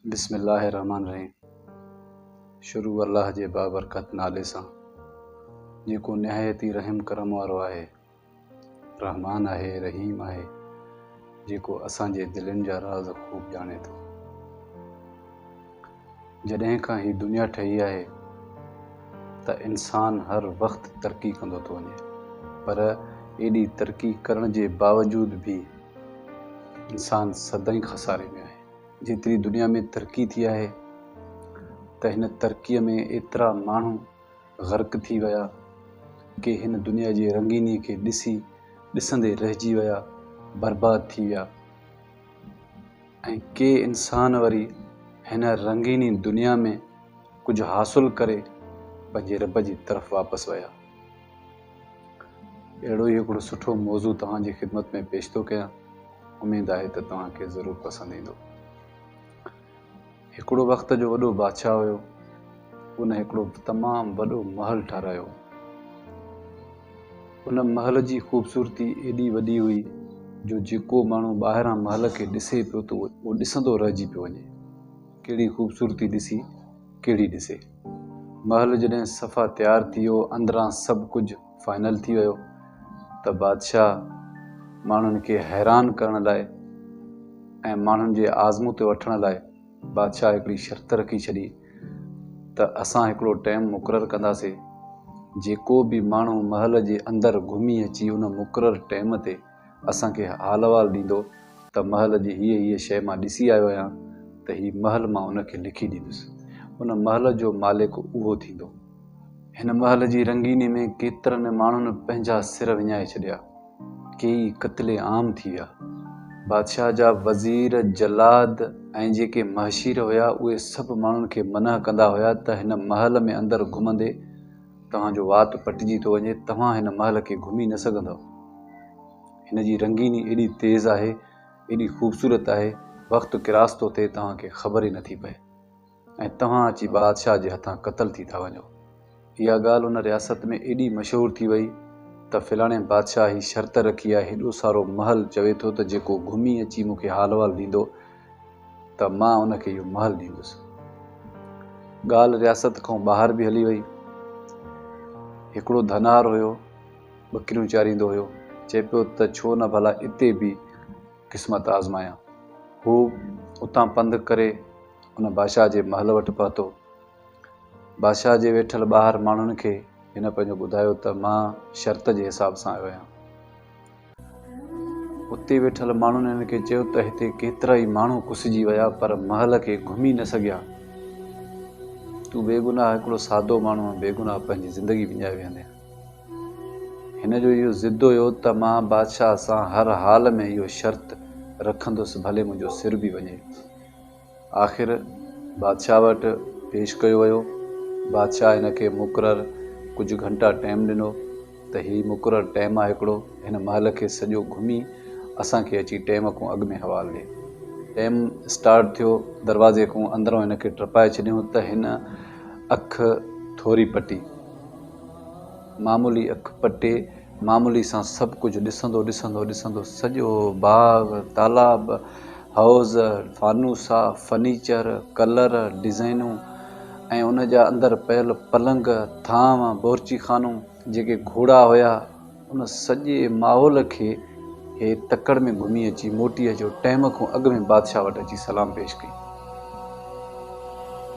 बिस्मिल्लाहिर्रहमानिर्रहीम। शुरू अल्लाह जे बाबरकत नाले सां जेको निहायती रहम करम वारो आहे, रहमान आहे, रहीम आहे, जेको असांजे दिलनि जा राज़ खूब ॼाणे थो। जॾहिं खां ही दुनिया ठही आहे त इंसान हर वक़्तु तरक़ी कंदो थो वञे, पर एॾी तरक़ी करण जे बावजूद भी इंसान सदाईं खसारे में आहे। जेतिरी दुनिया में तरक़ी थी आहे त हिन तरक़ीअ में एतिरा माण्हू ग़र्क़ थी विया कि हिन दुनिया जी रंगीनी खे ॾिसंदे रहिजी विया, बर्बाद थी विया। ऐं के इंसान वरी हिन रंगीनी दुनिया में कुझु हासिल करे पंहिंजे रब जी तरफ़ वापसि विया। अहिड़ो ई हिकिड़ो सुठो मौज़ू तव्हांजी ख़िदमत में पेश थो कयां। उमेद आहे त तव्हांखे ज़रूरु पसंदि ईंदो। हिकिड़ो वक़्त जो वॾो बादशाह हुयो। उन हिकिड़ो तमामु वॾो महल ठारायो। उन महल जी ख़ूबसूरती एॾी वॾी हुई जो जेको माण्हू ॿाहिरां महल खे ॾिसे पियो त उहो ॾिसंदो रहिजी पियो वञे। कहिड़ी ख़ूबसूरती ॾिसी कहिड़ी ॾिसे। महल जॾहिं सफ़ा तयारु थी वियो, अंदरां सभु कुझु फाइनल थी वियो त बादशाह माण्हुनि खे हैरान करण लाइ ऐं माण्हुनि जे आज़मू ते वठण लाइ बादशाह हिकिड़ी शर्त रखी छॾी त असां हिकिड़ो टाइम मुक़ररु कंदासीं। जेको बि माण्हू महल जे अंदरि घुमी अची उन मुक़ररु टाइम ते असांखे हाल अहिवाल ॾींदो त महल जी हीअ शइ मां ॾिसी आयो आहियां त हीअ महल मां उनखे लिखी ॾींदुसि। उन महल जो मालिक उहो थींदो। हिन महल जी रंगीनी में केतिरनि माण्हुनि पंहिंजा सिर विञाए छॾिया। केई क़त्ले आम थी विया। बादशाह जा वज़ीर, जलाद ऐं जेके महशीर हुया उहे सभु माण्हुनि खे मना कंदा हुया त हिन महल में अंदरि घुमंदे तव्हांजो वात पटिजी थो वञे, तव्हां हिन महल खे घुमी न सघंदव। हिन जी रंगीनी एॾी तेज़ आहे, एॾी ख़ूबसूरत आहे, वक़्तु किरास थो थिए तव्हांखे ख़बर ई नथी पए ऐं तव्हां अची बादशाह जे हथां क़तल थी था वञो। इहा ॻाल्हि उन रियासत में एॾी मशहूरु थी वई त फिलाणे बादशाह ही शर्त रखी आहे। हेॾो सारो महल चवे थो त जेको घुमी अची मूंखे हाल अहिवाल ॾींदो त मां उनखे इहो महल ॾींदुसि। ॻाल्हि रियासत खां ॿाहिरि बि हली वई। हिकिड़ो धनार हुयो, ॿकरियूं चारींदो हुयो। चए पियो त छो न भला इते बि क़िस्मत आज़मायां। हू उतां पंधु करे उन बादशाह जे महल वटि पहुतो। बादशाह जे वेठल ॿाहिरि माण्हुनि खे हिन पंहिंजो ॿुधायो त मां शर्त जे हिसाब सां आयो आहियां। उते वेठल माण्हुनि हिन खे चयो त हिते केतिरा ई माण्हू कुसिजी विया पर महल खे घुमी न सघिया। तूं बेगुनाह हिकिड़ो सादो माण्हू आहे, बेगुनाह पंहिंजी ज़िंदगी विञाए वेंदे। हिन जो इहो ज़िद हुयो त मां बादशाह सां हर हाल में इहो शर्त रखंदुसि, भले मुंहिंजो सिर बि वञे। आख़िर बादशाह वटि पेश कयो वियो। बादशाह हिन खे मुक़ररु कुझु घंटा टाइम ॾिनो त हीउ मुक़ररु टाइम आहे हिकिड़ो, हिन महल खे सॼो घुमी असांखे अची टाइम खां अॻु में हवाले ॾे। टाइम स्टार्ट थियो, दरवाज़े खां अंदरों हिन खे टपाए छॾियूं त हिन अखि थोरी पटी, मामूली अखि पटे, मामूली सां सभु कुझु ॾिसंदो सॼो बाग़, तालाब, हाउज़, फानूसा, फर्नीचर, कलर, डिज़ाइनूं ऐं उन जा अंदरि पियल पलंग, थांव, बोरची खानूं, जेके घोड़ा हुया, उन सॼे माहौल खे हे तकड़ में घुमी अची मोटी अचो टाइम खां अॻु में बादशाह वटि अची सलाम पेश कई।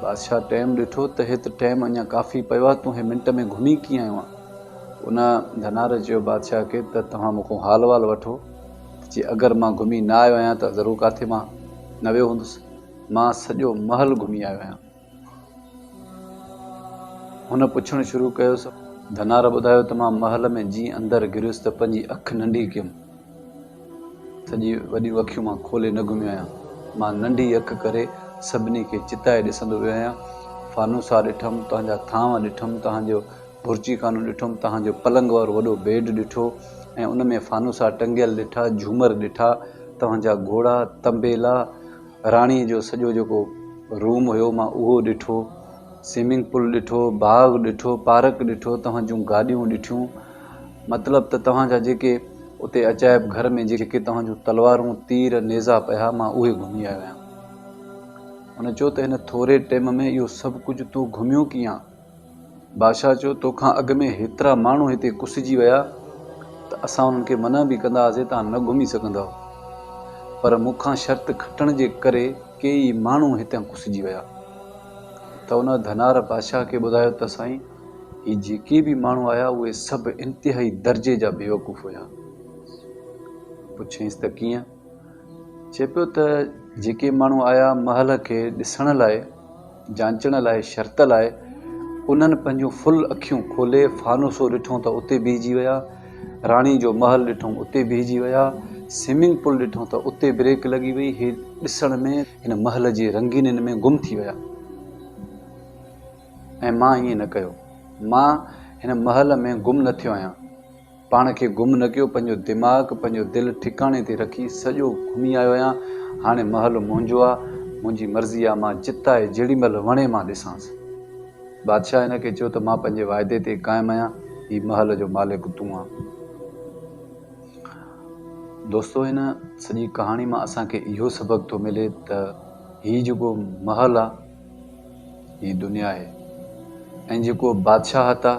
बादशाह टाइम ॾिठो त हे त टाइम अञा काफ़ी पियो आहे, तूं हे मिंट में घुमी कीअं आयो आहे। उन धनार चयो बादशाह खे त तव्हां मूंखां हाल अहिवाल वठो। जे अगरि मां घुमी न आयो आहियां त ज़रूरु किथे मां न वियो हूंदुसि। मां सॼो महल घुमी आयो आहियां। हुन पुछणु शुरू कयोसि। धनार ॿुधायो त मां महल में जीअं अंदरि गिरियुसि त पंहिंजी अखि नंढी कयुमि। सॼी वॾियूं अखियूं मां खोले न घुमियो आहियां। मां नंढी अखि करे सभिनी खे चिताए ॾिसंदो वियो आहियां। फानूसा ॾिठमि, तव्हांजा थांव ॾिठमि, तव्हांजो बुर्ची खानूं ॾिठमि, तव्हांजो पलंग वारो वॾो बेड ॾिठो ऐं उन में फानूसा टंगियल ॾिठा, झूमर ॾिठा, तव्हांजा घोड़ा, तंबेला, राणीअ जो सॼो जेको रूम हुयो मां उहो ॾिठो, स्विमिंग पूल ॾिठो, बाग़ ॾिठो, पार्क ॾिठो, तव्हां जूं गाॾियूं ॾिठियूं। मतिलबु त तव्हांजा जेके उते अजायब घर में जेके तव्हां जूं तलवारूं, तीर, नेज़ा पिया, मां उहे घुमी आयो आहियां। हुन चयो त हिन थोरे टाइम में इहो सभु कुझु तूं घुमियो कीअं? बादशाह चयो तोखां अॻु में हेतिरा माण्हू हिते कुसिजी विया त असां उन्हनि खे मना बि कंदा हुआसीं तव्हां न घुमी सघंदव, पर मूंखां शर्त खटण जे करे केई माण्हू हितां कुसिजी विया। त हुन धनार बादशाह खे ॿुधायो त साईं ही जेके बि माण्हू आया उहे सभु इंतिहाई दर्जे जा बेवकूफ़ हुया। पुछियईंसि त कीअं? चए पियो त जेके माण्हू आया महल खे ॾिसण लाइ, जांचण लाइ, शर्त लाइ, उन्हनि पंहिंजूं फुल अखियूं खोले फानूसो ॾिठो त उते बीहजी विया, राणी जो महल ॾिठो उते बीहजी विया, स्विमिंग पूल ॾिठो त उते ब्रेक लॻी वई। हे ॾिसण में हिन महल जे रंगीननि में गुम थी विया। ऐं मां ईअं न कयो, मां हिन महल में गुम न थियो आहियां, पाण खे गुम न कयो, पंहिंजो दिमाग़ु पंहिंजो दिलि ठिकाणे ते रखी सॼो घुमी आयो आहियां। हाणे महल मुंहिंजो आहे, मुंहिंजी मर्ज़ी आहे, मां चिताए जेॾी महिल वणे मां ॾिसांसि। बादशाह हिन खे चयो त मां पंहिंजे वाइदे ते क़ाइमु आहियां, हीउ महल जो मालिक तूं आहे। दोस्तो, हिन सॼी कहाणी मां असांखे इहो सबक़ु थो मिले त हीउ जेको महल आहे हीउ दुनिया आहे, ऐं जेको बादशाह था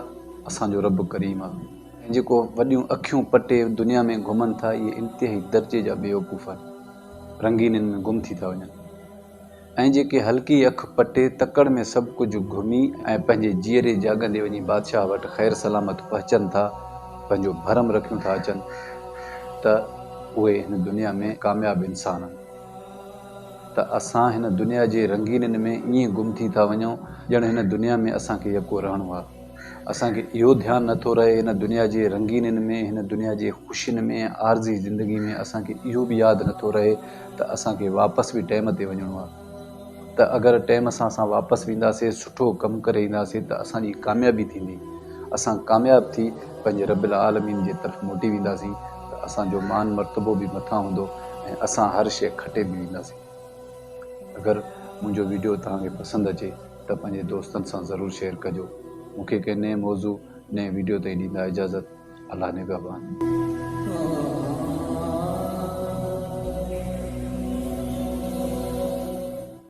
असांजो रब करीम आहे, ऐं जेको वॾियूं अखियूं पटे दुनिया में घुमनि था इहे इंतिहाई दर्जे जा बेवकूफ़ आहिनि, रंगीननि में गुम थी था वञनि। ऐं जेके हल्की अखि पटे तकड़ में सभु कुझु घुमी ऐं पंहिंजे जीअरे जाॻंदे वञी बादशाह वटि ख़ैर सलामत पहुचनि था, पंहिंजो भरम रखियूं था अचनि, त उहे हिन दुनिया में कामयाबु इंसान आहिनि। त असां हिन दुनिया जे रंगीननि में ईअं गुम थी था वञूं ॼण हिन दुनिया में असांखे यको रहणो आहे। असांखे इहो ध्यानु नथो रहे हिन दुनिया जे रंगीननि में, हिन दुनिया जे ख़ुशियुनि में, आरज़ी ज़िंदगी में असांखे इहो बि यादि नथो रहे त असांखे वापसि बि टाइम ते वञिणो आहे। त अगरि टाइम सां असां वापसि वेंदासीं, सुठो कमु करे ईंदासीं त असांजी कामयाबी थींदी। असां कामयाबु थी पंहिंजे रबिल आलमीन जे तरफ़ मोटी वेंदासीं त असांजो मान मर्तबो बि मथां हूंदो ऐं असां हर शइ खटे बि वेंदासीं। अगरि मुंहिंजो वीडियो तव्हांखे पसंदि अचे त पंहिंजे दोस्तनि सां ज़रूरु शेयर कजो। मूंखे कंहिं नए मौज़ू नए वीडियो ताईं ॾींदा इजाज़त। अल्लाह निगहबान।